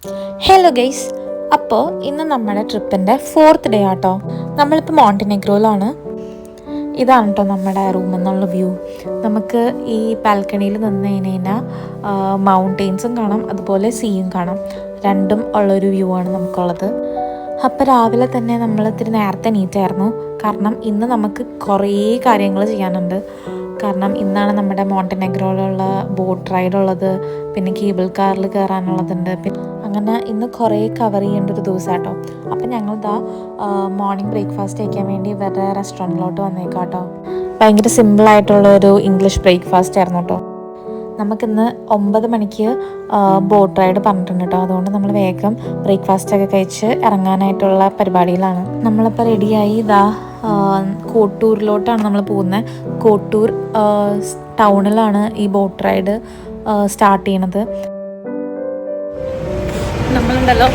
Hello guys, അപ്പോൾ ഇന്ന് നമ്മുടെ ട്രിപ്പിൻ്റെ 4th ഡേ ആട്ടോ. നമ്മളിപ്പോൾ മോണ്ടിനെഗ്രോയിലാണ്. ഇതാണ് കേട്ടോ നമ്മുടെ റൂമിൽ നിന്നുള്ള വ്യൂ. നമുക്ക് ഈ ബാൽക്കണിയിൽ നിന്ന് കഴിഞ്ഞാൽ മൗണ്ടെയ്ൻസും കാണാം, അതുപോലെ സീയും കാണാം. രണ്ടും ഉള്ളൊരു വ്യൂ ആണ് നമുക്കുള്ളത്. അപ്പോൾ രാവിലെ തന്നെ നമ്മൾ ഇത്തിരി നേരത്തെ എണീറ്റായിരുന്നു. കാരണം ഇന്ന് നമുക്ക് കുറേ കാര്യങ്ങൾ ചെയ്യാനുണ്ട്. കാരണം ഇന്നാണ് നമ്മുടെ മോണ്ടിനെഗ്രോയിലുള്ള ബോട്ട് റൈഡ് ഉള്ളത്, പിന്നെ കേബിൾ കാറിൽ കയറാനുള്ളതുണ്ട്. അങ്ങനെ ഇന്ന് കുറേ കവർ ചെയ്യേണ്ട ഒരു ദിവസം കേട്ടോ. അപ്പം ഞങ്ങളിതാ മോർണിംഗ് ബ്രേക്ക്ഫാസ്റ്റ് കഴിക്കാൻ വേണ്ടി ഇവരുടെ റെസ്റ്റോറൻറ്റിലോട്ട് വന്നേക്കാം കേട്ടോ. ഭയങ്കര സിമ്പിളായിട്ടുള്ളൊരു ഇംഗ്ലീഷ് ബ്രേക്ക്ഫാസ്റ്റ് ആയിരുന്നു കേട്ടോ. നമുക്കിന്ന് 9 മണിക്ക് ബോട്ട് റൈഡ് പറഞ്ഞിട്ടുണ്ട് കേട്ടോ. അതുകൊണ്ട് നമ്മൾ വേഗം ബ്രേക്ക്ഫാസ്റ്റൊക്കെ കഴിച്ച് ഇറങ്ങാനായിട്ടുള്ള പരിപാടിയിലാണ്. നമ്മളിപ്പോൾ റെഡിയായി ഇതാ കോട്ടൂരിലോട്ടാണ് നമ്മൾ പോകുന്നത്. കോട്ടൂർ ടൗണിലാണ് ഈ ബോട്ട് റൈഡ് സ്റ്റാർട്ട് ചെയ്യണത്. നമ്മളുണ്ടല്ലോ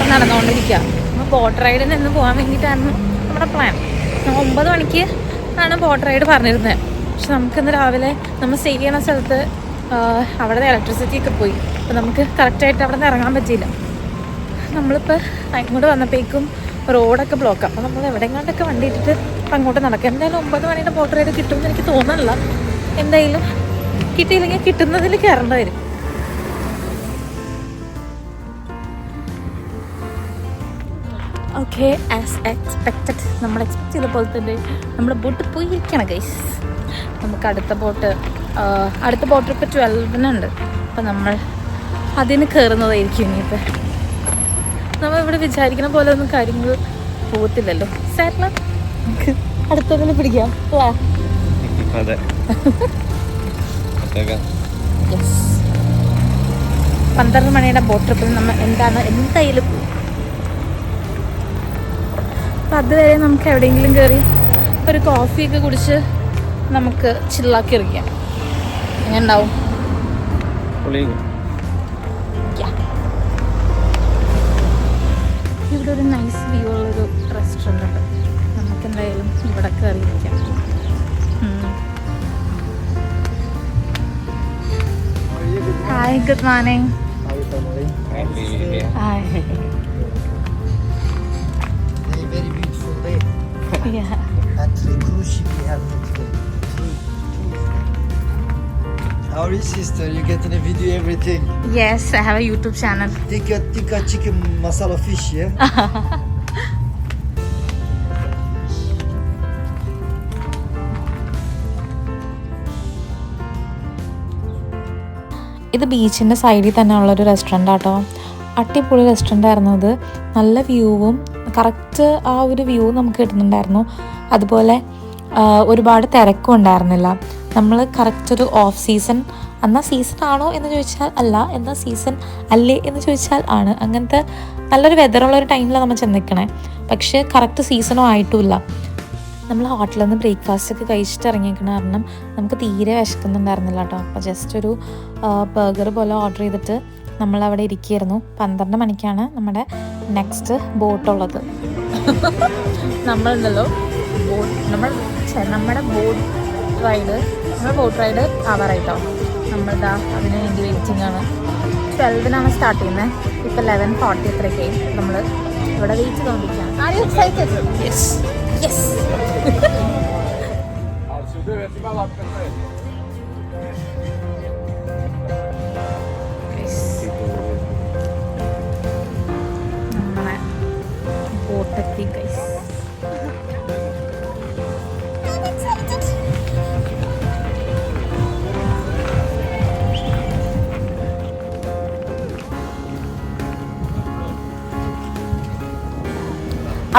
നടന്നുകൊണ്ടിരിക്കുക. അപ്പോൾ ബോട്ട് റൈഡിൽ നിന്ന് പോകാൻ വേണ്ടിയിട്ടായിരുന്നു നമ്മുടെ പ്ലാൻ. 9 മണിക്ക് ആണ് ബോട്ട് റൈഡ് പറഞ്ഞിരുന്നത്. പക്ഷെ നമുക്കിന്ന് രാവിലെ നമ്മൾ സ്റ്റേ ചെയ്യണ സ്ഥലത്ത് അവിടെ ഇലക്ട്രിസിറ്റി ഒക്കെ പോയി. അപ്പോൾ നമുക്ക് കറക്റ്റായിട്ട് അവിടെ നിന്ന് ഇറങ്ങാൻ പറ്റിയില്ല. നമ്മളിപ്പോൾ അങ്ങോട്ട് വന്നപ്പോഴേക്കും റോഡൊക്കെ ബ്ലോക്കാണ്. അപ്പോൾ നമ്മൾ എവിടെയെങ്ങാണ്ടൊക്കെ വണ്ടി ഇട്ടിട്ട് അങ്ങോട്ട് നടക്കുക. എന്തായാലും 9 മണിയുടെ ബോട്ട് റൈഡ് കിട്ടുമെന്ന് എനിക്ക് തോന്നുന്നില്ല. എന്തായാലും കിട്ടിയില്ലെങ്കിൽ കിട്ടുന്നതിൽ കയറേണ്ടി വരും. ഓക്കെ, ആസ് എക്സ്പെക്റ്റഡ്, നമ്മൾ എക്സ്പെക്ട് ചെയ്ത പോലെ തന്നെ നമ്മുടെ ബോട്ട് പോയിരിക്കണം ഗൈസ്. നമുക്ക് അടുത്ത ബോട്ട് ഇപ്പോൾ 12-നുണ്ട്. അപ്പം നമ്മൾ അതിന് കയറുന്നതായിരിക്കും ഇനിയിപ്പോൾ. നമ്മൾ ഇവിടെ വിചാരിക്കുന്ന പോലെ ഒന്നും കാര്യങ്ങൾ പോകത്തില്ലല്ലോ. സാറിന് നമുക്ക് അടുത്തതിന് പിടിക്കാം. വാ. യെസ്, 12 മണിയുടെ ബോട്ട് ട്രിപ്പിൽ നമ്മൾ എന്തായാലും അപ്പം അതുവരെ നമുക്ക് എവിടെയെങ്കിലും കയറി ഒരു കോഫിയൊക്കെ കുടിച്ച് നമുക്ക് ചില്ലാക്കി ഇരിക്കാം. എങ്ങനെ ഉണ്ടാവും? ഇവിടെ ഒരു നൈസ് വ്യൂ ഉള്ളൊരു റെസ്റ്റോറൻ്റ് ഉണ്ട്. നമുക്ക് എന്തായാലും ഇവിടെ കയറിയിരിക്കാം. Hi, good morning. Hi. Very beautiful day. Yeah. And 3 cruise ship we have here today. How is sister? You get in a video everything. Yes, I have a YouTube channel. Tikka chicken masala fish, yeah? ഇത് ബീച്ചിൻ്റെ സൈഡിൽ തന്നെ ഉള്ളൊരു restaurant ആട്ടോ. അടിപൊളി restaurant ആയിരുന്നു ഇത്. നല്ല വ്യൂവും കറക്റ്റ് ആ ഒരു വ്യൂ നമുക്ക് കിട്ടുന്നുണ്ടായിരുന്നു. അതുപോലെ ഒരുപാട് തിരക്കും ഉണ്ടായിരുന്നില്ല. നമ്മൾ കറക്റ്റ് ഒരു ഓഫ് സീസൺ, എന്നാൽ സീസൺ ആണോ എന്ന് ചോദിച്ചാൽ അല്ല, എന്നാൽ സീസൺ അല്ലേ എന്ന് ചോദിച്ചാൽ ആണ്. അങ്ങനത്തെ നല്ലൊരു വെതറുള്ളൊരു ടൈമിലാണ് നമ്മൾ ചെന്നിക്കണേ. പക്ഷേ കറക്റ്റ് സീസണോ ആയിട്ടുമില്ല. നമ്മൾ ഹോട്ടലിൽ നിന്ന് ബ്രേക്ക്ഫാസ്റ്റ് ഒക്കെ കഴിച്ചിട്ട് ഇറങ്ങിയിരിക്കണ കാരണം നമുക്ക് തീരെ വിശക്കുന്നുണ്ടായിരുന്നില്ല കേട്ടോ. അപ്പോൾ ജസ്റ്റ് ഒരു ബർഗർ പോലെ ഓർഡർ ചെയ്തിട്ട് നമ്മളവിടെ ഇരിക്കുകയായിരുന്നു. 12 മണിക്കാണ് നമ്മുടെ നെക്സ്റ്റ് ബോട്ടുള്ളത്. നമ്മളുണ്ടല്ലോ നമ്മുടെ ബോട്ട് റൈഡ് ആവാറായിട്ടോ. നമ്മളിതാ അതിന് വേണ്ടി വെയിറ്റിംഗ് ആണ്. 12-നാണ് സ്റ്റാർട്ട് ചെയ്യുന്നത്. ഇപ്പോൾ 11:40 എത്രയൊക്കെയായി. നമ്മൾ ഇവിടെ വെയിറ്റ് ചെയ്തുകൊണ്ടിരിക്കുകയാണ്. Are you excited? Yes yes. നമ്മളെ ബോട്ടെത്തി ഗൈസ്.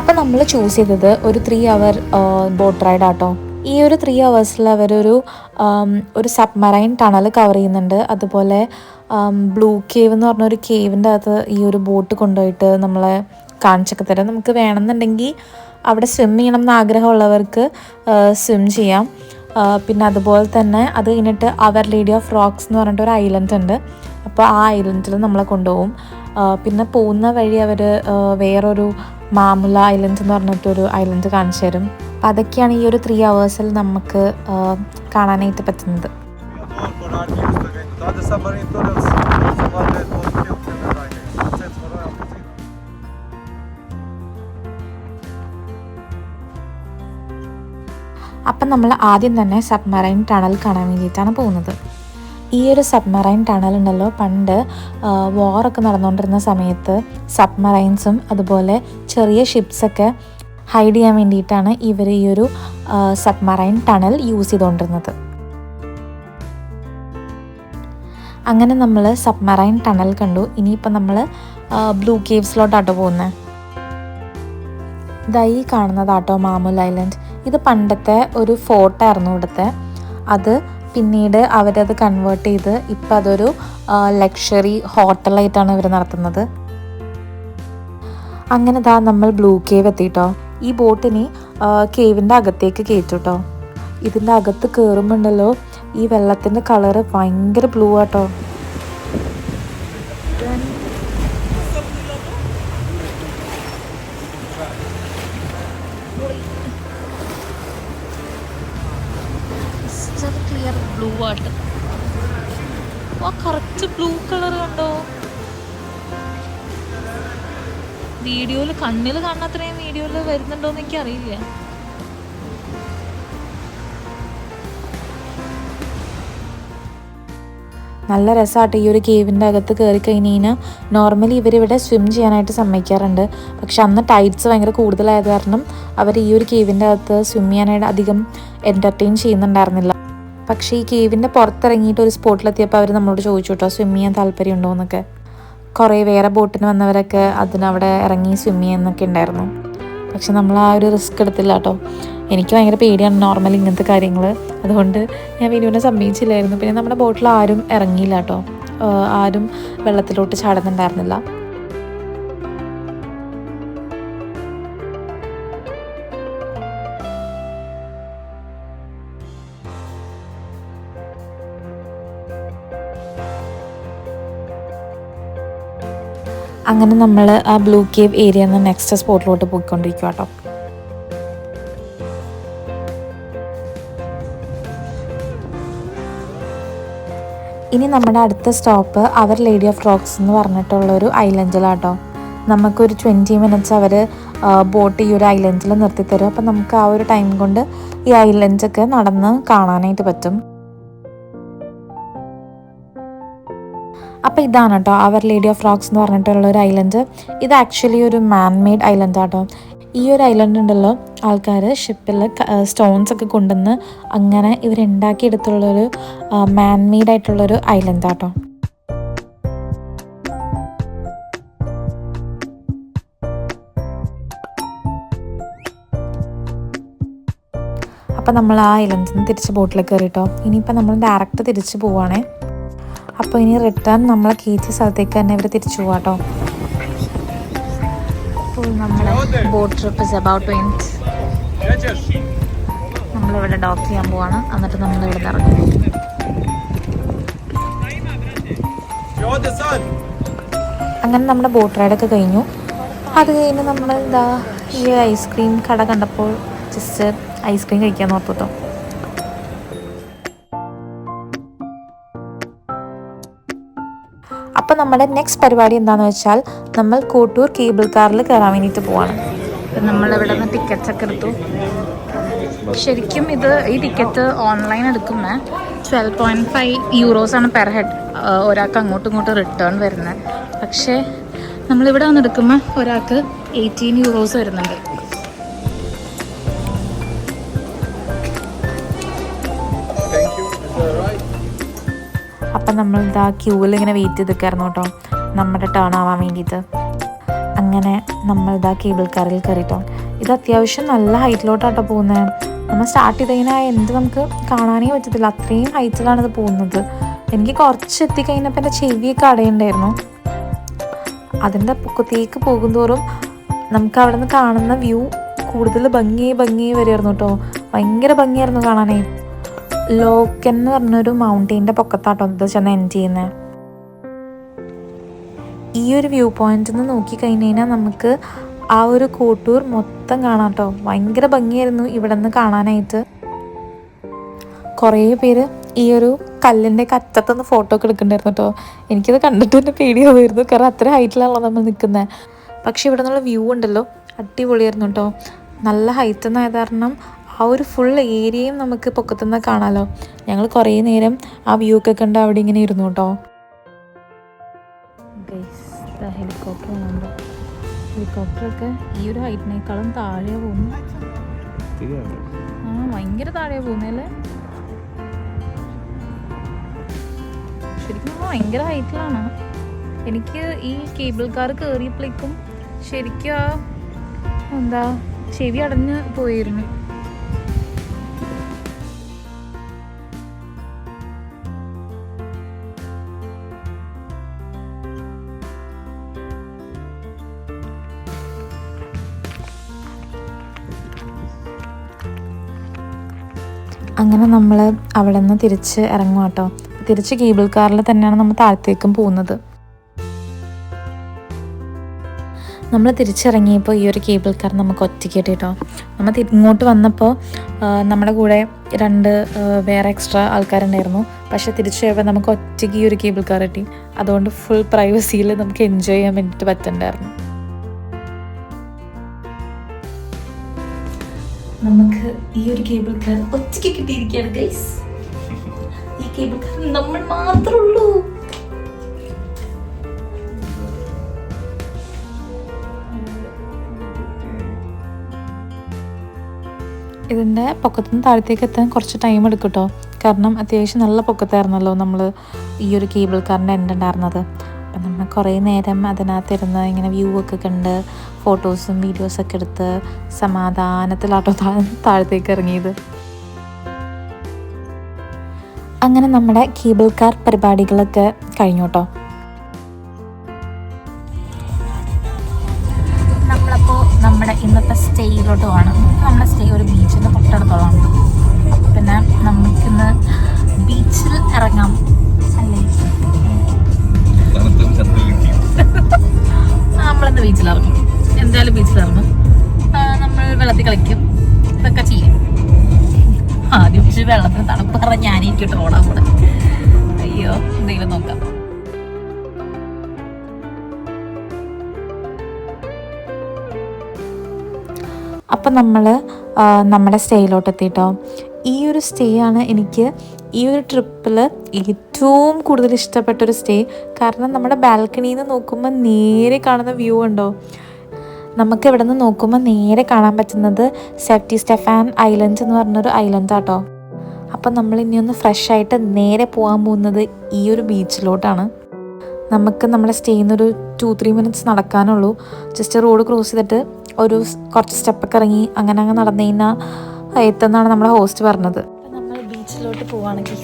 അപ്പം നമ്മൾ ചൂസ് ചെയ്തത് ഒരു 3 hour ബോട്ട് റൈഡ് ആട്ടോ. ഈ ഒരു 3 hours അവരൊരു സബ്മറൈൻ ടണൽ കവർ ചെയ്യുന്നുണ്ട്. അതുപോലെ ബ്ലൂ കേവ് എന്ന് പറഞ്ഞൊരു കേവിൻ്റെ അകത്ത് ഈ ഒരു ബോട്ട് കൊണ്ടുപോയിട്ട് നമ്മളെ കാണിച്ചൊക്കെ തരാം. നമുക്ക് വേണമെന്നുണ്ടെങ്കിൽ അവിടെ സ്വിം ചെയ്യണം എന്ന് ആഗ്രഹമുള്ളവർക്ക് സ്വിം ചെയ്യാം. പിന്നെ അതുപോലെ തന്നെ അത് കഴിഞ്ഞിട്ട് അവർ ലേഡി ഓഫ് റോക്സ് എന്ന് പറഞ്ഞിട്ട് ഒരു ഐലൻഡ് ഉണ്ട്. അപ്പോൾ ആ ഐലൻഡിൽ നമ്മളെ കൊണ്ടുപോകും. പിന്നെ പോകുന്ന വഴി അവർ വേറൊരു മാമുല ഐലൻഡ് എന്ന് പറഞ്ഞിട്ടൊരു ഐലൻഡ് കാണിച്ചു തരും. അപ്പം അതൊക്കെയാണ് ഈ ഒരു 3 hours നമുക്ക് കാണാനായിട്ട് പറ്റുന്നത്. Hade submarine tunnels som hade 2 kilometer. അപ്പം നമ്മൾ ആദ്യം തന്നെ സബ്മറൈൻ ടണൽ കാണാൻ വേണ്ടിയിട്ടാണ് പോകുന്നത്. ഈ ഒരു സബ്മറൈൻ ടണൽ ഉണ്ടല്ലോ, പണ്ട് വാറൊക്കെ നടന്നുകൊണ്ടിരുന്ന സമയത്ത് സബ്മറൈൻസും അതുപോലെ ചെറിയ ഷിപ്സൊക്കെ ഹൈഡ് ചെയ്യാൻ വേണ്ടിയിട്ടാണ് ഇവർ ഈ ഒരു സബ്മറൈൻ ടണൽ യൂസ് ചെയ്തുകൊണ്ടിരുന്നത്. അങ്ങനെ നമ്മൾ സബ്മറൈൻ ടണൽ കണ്ടു. ഇനിയിപ്പോൾ നമ്മൾ ബ്ലൂ കേവ്സിലോട്ടാട്ടോ പോകുന്നത്. ഇതായി കാണുന്നതാട്ടോ മാമുൽ ഐലൻഡ്. ഇത് പണ്ടത്തെ ഒരു ഫോർട്ടായിരുന്നു ഇവിടുത്തെ. അത് പിന്നീട് അവരത് കൺവേർട്ട് ചെയ്ത് ഇപ്പം അതൊരു ലക്ഷറി ഹോട്ടലായിട്ടാണ് ഇവർ നടത്തുന്നത്. അങ്ങനെ ദാ നമ്മൾ ബ്ലൂ കേവ് എത്തിയിട്ടോ. ഈ ബോട്ടിനി കേവിൻ്റെ അകത്തേക്ക് കയറ്റുട്ടോ. ഇതിൻ്റെ അകത്ത് കയറുമ്പോണ്ടല്ലോ ഈ വെള്ളത്തിൻ്റെ കളറ് ഭയങ്കര ബ്ലൂ ആട്ടോ. ക്ലിയർ ബ്ലൂ ആട്ട്. കറക്റ്റ് ബ്ലൂ കളർ കണ്ടോ. വീഡിയോയിൽ കണ്ണിൽ കാണുന്ന അത്രയും വീഡിയോയിൽ വരുന്നുണ്ടോന്ന് എനിക്ക് അറിയില്ല. നല്ല രസമായിട്ട് ഈ ഒരു കേവിൻ്റെ അകത്ത് കയറി കഴിഞ്ഞ് കഴിഞ്ഞാൽ നോർമലി ഇവരിവിടെ സ്വിം ചെയ്യാനായിട്ട് സമ്മതിക്കാറുണ്ട്. പക്ഷെ അന്ന് ടൈഡ്സ് ഭയങ്കര കൂടുതലായത് കാരണം അവർ ഈ ഒരു കേവിൻ്റെ അകത്ത് സ്വിം ചെയ്യാനായിട്ട് അധികം എൻ്റർടൈൻ ചെയ്യുന്നുണ്ടായിരുന്നില്ല. പക്ഷേ ഈ കേവിൻ്റെ പുറത്തിറങ്ങിയിട്ട് ഒരു സ്പോട്ടിലെത്തിയപ്പോൾ അവർ നമ്മളോട് ചോദിച്ചു കേട്ടോ സ്വിം ചെയ്യാൻ താല്പര്യമുണ്ടോ എന്നൊക്കെ. കുറേ വേറെ ബോട്ടിന് വന്നവരൊക്കെ അതിനവിടെ ഇറങ്ങി സ്വിം ചെയ്യാനൊക്കെ ഉണ്ടായിരുന്നു. പക്ഷെ നമ്മൾ ആ ഒരു റിസ്ക് എടുത്തില്ല കേട്ടോ. എനിക്ക് ഭയങ്കര പേടിയാണ് നോർമലി ഇങ്ങനത്തെ കാര്യങ്ങൾ. അതുകൊണ്ട് ഞാൻ വിനുവിനെ സമ്മതിച്ചില്ലായിരുന്നു. പിന്നെ നമ്മുടെ ബോട്ടിൽ ആരും ഇറങ്ങിയില്ല കേട്ടോ. ആരും വെള്ളത്തിലോട്ട് ചാടുന്നുണ്ടായിരുന്നില്ല. അങ്ങനെ നമ്മൾ ആ ബ്ലൂ കേവ് ഏരിയയിൽ നിന്ന് നെക്സ്റ്റ് സ്പോട്ടിലോട്ട് പോയിക്കൊണ്ടിരിക്കുക കേട്ടോ. ഇനി നമ്മുടെ അടുത്ത stop Our Lady of Rocks എന്ന് പറഞ്ഞിട്ടുള്ളൊരു ഐലൻഡിലാട്ടോ. നമുക്കൊരു 20 മിനിറ്റ്സ് അവർ ബോട്ട് ഈ ഒരു ഐലൻഡിൽ നിർത്തിത്തരും. അപ്പം നമുക്ക് ആ ഒരു ടൈം കൊണ്ട് ഈ ഐലൻഡൊക്കെ നടന്ന് കാണാനായിട്ട് പറ്റും. അപ്പോൾ ഇതാണ് കേട്ടോ അവർ ലേഡി ഓഫ് റോക്സ് എന്ന് പറഞ്ഞിട്ടുള്ളൊരു ഐലൻഡ്. ഇത് ആക്ച്വലി ഒരു മാൻ മെയ്ഡ് ഐലൻഡ് ആട്ടോ. ഈ ഒരു ഐലൻഡ് ഉണ്ടല്ലോ ആൾക്കാർ ഷിപ്പിൽ സ്റ്റോൺസ് ഒക്കെ കൊണ്ടുവന്ന് അങ്ങനെ ഇവരുണ്ടാക്കിയെടുത്തുള്ളൊരു മാൻ മെയ്ഡ് ആയിട്ടുള്ളൊരു ഐലൻഡ് ആട്ടോ. അപ്പം നമ്മൾ ആ ഐലൻഡിൽ നിന്ന് തിരിച്ച് ബോട്ടിൽ കയറിട്ടോ. ഇനിയിപ്പോൾ നമ്മൾ ഡയറക്റ്റ് തിരിച്ച് പോവുകയാണേ. അപ്പോൾ ഇനി റിട്ടേൺ നമ്മളെ കയറ്റിയ സ്ഥലത്തേക്ക് തന്നെ ഇവർ തിരിച്ചു പോവാട്ടോ. അപ്പോൾ നമ്മുടെ boat trip is about to end. നമ്മളിവിടെ ഡോക്ക് ചെയ്യാൻ പോവാണ്. എന്നിട്ട് നമ്മളിവിടെ ഇറങ്ങും. അങ്ങനെ നമ്മുടെ ബോട്ട് റൈഡൊക്കെ കഴിഞ്ഞു. അത് കഴിഞ്ഞ് നമ്മൾ എന്താ ഈ ഐസ്ക്രീം കട കണ്ടപ്പോൾ ജസ്റ്റ് ഐസ്ക്രീം കഴിക്കാൻ ഓർത്തുട്ടോ. അപ്പോൾ നമ്മുടെ നെക്സ്റ്റ് പരിപാടി എന്താണെന്ന് വെച്ചാൽ നമ്മൾ കോട്ടൂർ കേബിൾ കാറിൽ കയറാൻ വേണ്ടിയിട്ട് പോവാണ്. അപ്പം നമ്മളിവിടെ നിന്ന് ടിക്കറ്റ്സൊക്കെ എടുത്തു. ശരിക്കും ഈ ടിക്കറ്റ് ഓൺലൈൻ എടുക്കുമ്പോൾ 12.5 യൂറോസാണ് പെർ ഹെഡ് ഒരാൾക്ക് അങ്ങോട്ടും ഇങ്ങോട്ടും റിട്ടേൺ വരുന്നത്. പക്ഷേ നമ്മളിവിടെ വന്ന് എടുക്കുമ്പോൾ ഒരാൾക്ക് 18 യൂറോസ് വരുന്നുണ്ട്. അപ്പം നമ്മൾ ഇതാ ക്യൂവിൽ ഇങ്ങനെ വെയിറ്റ് ചെയ്തിരിക്കായിരുന്നു കേട്ടോ നമ്മുടെ ടേൺ ആവാൻ വേണ്ടിയിട്ട്. അങ്ങനെ നമ്മൾ ഇതാ കേബിൾ കാറിൽ കയറിട്ടോ. ഇത് അത്യാവശ്യം നല്ല ഹൈറ്റിലോട്ടാട്ടോ പോകുന്നത്. നമ്മൾ സ്റ്റാർട്ട് ചെയ്ത് കഴിഞ്ഞാൽ എന്ത് നമുക്ക് കാണാനേ പറ്റത്തില്ല, അത്രയും ഹൈറ്റിലാണ് ഇത് പോകുന്നത്. എനിക്ക് കുറച്ച് എത്തിക്കഴിഞ്ഞപ്പോൾ എൻ്റെ ചെവിയൊക്കെ അടയുണ്ടായിരുന്നു. അതിൻ്റെ പൊക്കത്തേക്ക് പോകുന്തോറും നമുക്ക് അവിടെ നിന്ന് കാണുന്ന വ്യൂ കൂടുതൽ ഭംഗിയായി വരുമായിരുന്നു കേട്ടോ. ഭയങ്കര ഭംഗിയായിരുന്നു കാണാനേ. ലോക്കൻ എന്ന് പറഞ്ഞൊരു മൗണ്ടെയിൻ്റെ പൊക്കത്താട്ടോ ഇത് ചെന്ന് എൻഡ് ചെയ്യുന്നത്. ഈ ഒരു വ്യൂ പോയിന്റിൽ നിന്ന് നോക്കിക്കഴിഞ്ഞ് കഴിഞ്ഞാൽ നമുക്ക് ആ ഒരു കോട്ടൂർ മൊത്തം കാണാം കേട്ടോ. ഭയങ്കര ഭംഗിയായിരുന്നു ഇവിടെ നിന്ന് കാണാനായിട്ട്. കുറേ പേര് ഈ ഒരു കല്ലിൻ്റെ അറ്റത്തുനിന്ന് ഫോട്ടോ ഒക്കെ എടുക്കണ്ടായിരുന്നു കേട്ടോ. എനിക്കത് കണ്ടിട്ട് തന്നെ പേടിയാവുമായിരുന്നു, കാരണം അത്ര ഹൈറ്റിലാണല്ലോ നമ്മൾ നിൽക്കുന്നത്. പക്ഷെ ഇവിടെ നിന്നുള്ള വ്യൂ ഉണ്ടല്ലോ അടിപൊളിയായിരുന്നു കേട്ടോ. നല്ല ഹൈറ്റ് എന്നായത് കാരണം ആ ആ ഒരു ഫുൾ ഏരിയയും നമുക്ക് പൊക്കത്തുനിന്ന് കാണാമല്ലോ. ഞങ്ങൾ കുറേ നേരം ആ വ്യൂ ഒക്കെ കണ്ട് അവിടെ ഇങ്ങനെ ഇരുന്നു കേട്ടോ. ഹെലികോപ്റ്റർ കാണുമ്പോൾ ഹെലികോപ്റ്ററൊക്കെ ഈ ഒരു ഹൈറ്റിനേക്കാളും താഴെ പോകുന്നു. ഭയങ്കര താഴെ പോകുന്നല്ലേ. ശരിക്കും ഭയങ്കര ഹൈറ്റിലാണ്. എനിക്ക് ഈ കേബിൾ കാർ കയറിയപ്പോഴേക്കും ശരിക്കും എന്താ ചെവി അടഞ്ഞ് പോയിരുന്നു. അങ്ങനെ നമ്മൾ അവിടെ നിന്ന് തിരിച്ച് ഇറങ്ങും കേട്ടോ. തിരിച്ച് കേബിൾ കാറിൽ തന്നെയാണ് നമ്മൾ താഴത്തേക്കും പോകുന്നത്. നമ്മൾ തിരിച്ചിറങ്ങിയപ്പോൾ ഈ ഒരു കേബിൾ കാർ നമുക്ക് ഒറ്റയ്ക്ക് കേട്ടോ. നമ്മൾ ഇങ്ങോട്ട് വന്നപ്പോൾ നമ്മുടെ കൂടെ 2 വേറെ എക്സ്ട്രാ ആൾക്കാരുണ്ടായിരുന്നു. പക്ഷേ തിരിച്ചു പോയപ്പോൾ നമുക്ക് ഒറ്റയ്ക്ക് ഈ ഒരു കേബിൾ കാർ കിട്ടി. അതുകൊണ്ട് ഫുൾ പ്രൈവസിയിൽ നമുക്ക് എൻജോയ് ചെയ്യാൻ വേണ്ടിയിട്ട് പറ്റണ്ടായിരുന്നു. നമുക്ക് ഈ ഒരു കേബിൾ കാർ ഒറ്റയ്ക്ക് കിട്ടിയിരിക്കുകയാണ് ഗൈസ്. ഈ കേബിൾ കാർ നമ്മൾ മാത്രമേ ഉള്ളൂ. ഇതിൻ്റെ പൊക്കത്തുനിന്ന് താഴത്തേക്ക് എത്താൻ കുറച്ച് ടൈം എടുക്കും കേട്ടോ. കാരണം അത്യാവശ്യം നല്ല പൊക്കത്തായിരുന്നല്ലോ നമ്മൾ ഈ ഒരു കേബിൾ കാറിൻ്റെ എൻഡ് ഉണ്ടായിരുന്നത്. അപ്പം നമ്മൾ കുറേ നേരം അതിനകത്തിരുന്ന് ഇങ്ങനെ വ്യൂ ഒക്കെ കണ്ട് ഫോട്ടോസും വീഡിയോസൊക്കെ എടുത്ത് സമാധാനത്തിലാട്ടോ താഴത്തേക്ക് ഇറങ്ങിയത്. അങ്ങനെ നമ്മുടെ കേബിൾ കാർ പരിപാടികളൊക്കെ കഴിഞ്ഞു കേട്ടോ. നമ്മളപ്പോൾ നമ്മുടെ ഇന്നത്തെ സ്റ്റേയിലോട്ട് പോകണം. നമ്മുടെ സ്റ്റേ ഒരു ബീച്ചിൻ്റെ തൊട്ടടുത്തോളാണ്. പിന്നെ നമുക്കിന്ന് ബീച്ചിൽ ഇറങ്ങാം അല്ലേ? നമ്മളിന്ന് ബീച്ചിലിറങ്ങും. എന്തായാലും ബീച്ചിലിറങ്ങും. നമ്മൾ വെള്ളത്തിൽ കളിക്കും, ഇതൊക്കെ ചെയ്യും. ആദ്യം പക്ഷേ വെള്ളത്തിന് തണുപ്പ് പറഞ്ഞ് ഞാനേക്കിട്ട് ഓടാൻ കൂടെ. അയ്യോ, എന്തെങ്കിലും നോക്കാം. അപ്പം നമ്മൾ നമ്മുടെ സ്റ്റേയിലോട്ട് എത്തിയിട്ടോ. ഈ ഒരു സ്റ്റേ ആണ് എനിക്ക് ഈ ഒരു ട്രിപ്പിൽ ഏറ്റവും കൂടുതൽ ഇഷ്ടപ്പെട്ടൊരു സ്റ്റേ. കാരണം നമ്മുടെ ബാൽക്കണിയിൽ നിന്ന് നോക്കുമ്പോൾ നേരെ കാണുന്ന വ്യൂ ഉണ്ടോ. നമുക്ക് ഇവിടെ നിന്ന് നോക്കുമ്പോൾ നേരെ കാണാൻ പറ്റുന്നത് സെഫ്റ്റി സ്റ്റെഫാൻ ഐലൻഡ് എന്ന് പറഞ്ഞൊരു ഐലൻഡ് ആട്ടോ. അപ്പം നമ്മൾ ഇനി ഒന്ന് ഫ്രഷ് ആയിട്ട് നേരെ പോകാൻ പോകുന്നത് ഈ ഒരു ബീച്ചിലോട്ടാണ്. നമുക്ക് നമ്മുടെ സ്റ്റേയിൽ നിന്നൊരു 2-3 മിനിറ്റ്സ് നടക്കാനുള്ളൂ. ജസ്റ്റ് റോഡ് ക്രോസ് ചെയ്തിട്ട് കുറച്ച് സ്റ്റെപ്പൊക്കെ ഇറങ്ങി അങ്ങനെ നടന്നു കഴിഞ്ഞാൽ എത്തുന്നാണ് നമ്മുടെ ഹോസ്റ്റ് പറഞ്ഞത്. അപ്പം നമ്മൾ ബീച്ചിലോട്ട് പോവാണെങ്കിൽ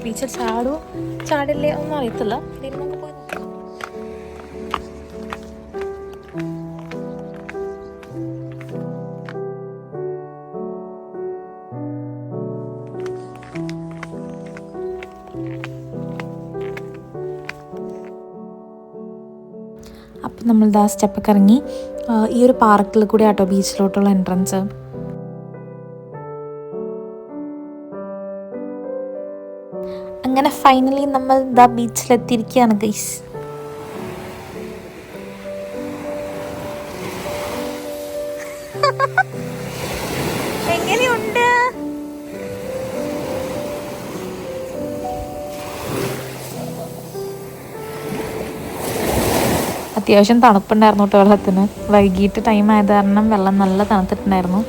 ബീച്ചിൽ ചാടില്ലേ ഒന്നും അറിയത്തില്ല. നമുക്ക് പോയി നോക്കാം. അപ്പം നമ്മളിത് ആ സ്റ്റെപ്പൊക്കെ ഇറങ്ങി ഈ ഒരു പാർക്കിൽ കൂടി ആട്ടോ ബീച്ചിലോട്ടുള്ള എൻട്രൻസ്. അങ്ങനെ ഫൈനലി നമ്മൾ ദാ ബീച്ചിലെത്തിയിരിക്കുകയാണ് ഗൈസ്. എങ്ങനെയുണ്ട്? അത്യാവശ്യം തണുപ്പുണ്ടായിരുന്നു കേട്ടോ വെള്ളത്തിന്. വൈകിട്ട് ടൈം ആയത് കാരണം വെള്ളം നല്ല തണുത്തിട്ടുണ്ടായിരുന്നു.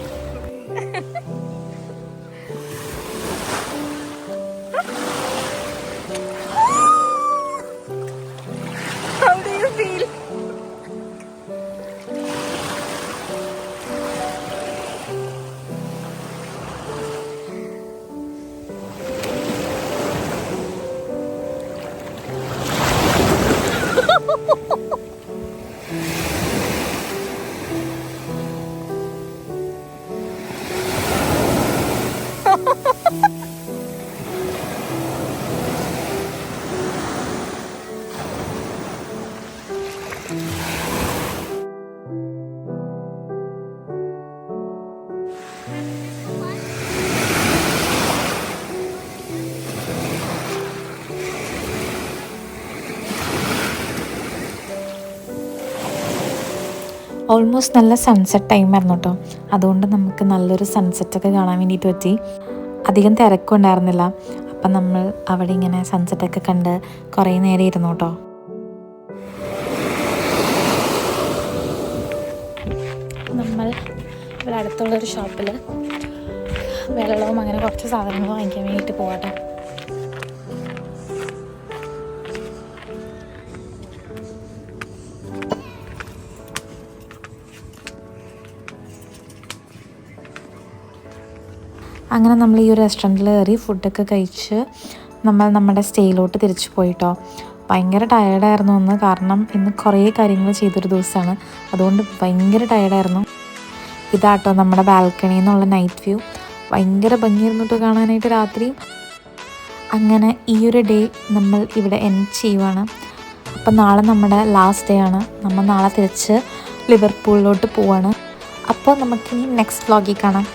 ഓൾമോസ്റ്റ് നല്ല സൺസെറ്റ് ടൈമായിരുന്നു കേട്ടോ. അതുകൊണ്ട് നമുക്ക് നല്ലൊരു സൺസെറ്റൊക്കെ കാണാൻ വേണ്ടിയിട്ട് പറ്റി. അധികം തിരക്കും ഉണ്ടായിരുന്നില്ല. അപ്പം നമ്മൾ അവിടെ ഇങ്ങനെ സൺസെറ്റൊക്കെ കണ്ട് കുറേ നേരം ഇരുന്നു കേട്ടോ. നമ്മൾ ഇവിടെ അടുത്തുള്ളൊരു ഷോപ്പിൽ വെള്ളവും അങ്ങനെ കുറച്ച് സാധനങ്ങൾ വാങ്ങിക്കാൻ വേണ്ടിയിട്ട് പോകട്ടെ. അങ്ങനെ നമ്മൾ ഈ ഒരു റെസ്റ്റോറൻറ്റിൽ കയറി ഫുഡൊക്കെ കഴിച്ച് നമ്മൾ നമ്മുടെ സ്റ്റേയിലോട്ട് തിരിച്ചു പോയിട്ടോ. ഭയങ്കര ടയേർഡായിരുന്നു ഒന്ന്, കാരണം ഇന്ന് കുറേ കാര്യങ്ങൾ ചെയ്തൊരു ദിവസമാണ്. അതുകൊണ്ട് ഭയങ്കര ടയേർഡായിരുന്നു. ഇതാട്ടോ നമ്മുടെ ബാൽക്കണിയിൽ നിന്നുള്ള നൈറ്റ് വ്യൂ. ഭയങ്കര ഭംഗിയായിരുന്നു കേട്ടോ കാണാനായിട്ട് രാത്രി. അങ്ങനെ ഈ ഒരു ഡേ നമ്മൾ ഇവിടെ എൻഡ് ചെയ്യുവാണ്. അപ്പം നാളെ നമ്മുടെ ലാസ്റ്റ് ഡേ ആണ്. നമ്മൾ നാളെ തിരിച്ച് ലിവർപൂളിലോട്ട് പോവാണ്. അപ്പോൾ നമുക്കിനി നെക്സ്റ്റ് വ്ലോഗിൽ കാണാം.